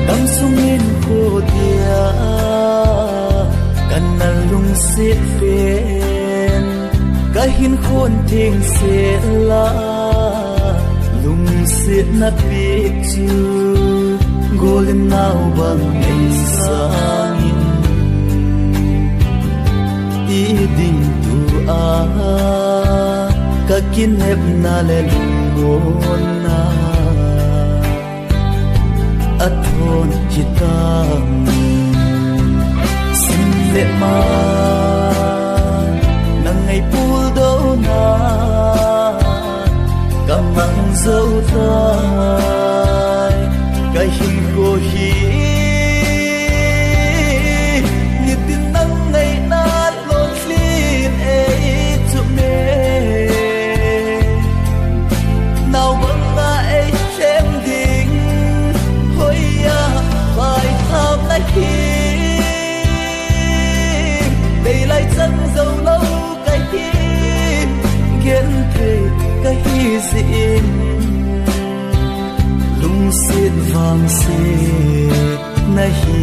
đắm sung in khô tia cần là lung xiết bên cái hin khôn thiên sẽ la lung xiết nát biết chưa golden nào bằng ngày sáng ý định tu a các kiến hẹp na lên ngôn na at hôn chỉ tam xin lệ ma nang ngày pu đâu na cầm măng dâu tay cái hình cô hi như tin nắng ngày na lon xin ấy chụp nè nào băng na ấy xem đình hoi ya bài tham na hi đây lại chân dâu lâu cái hi kiến thể cái hi gì lung xiết vàng xiết na hi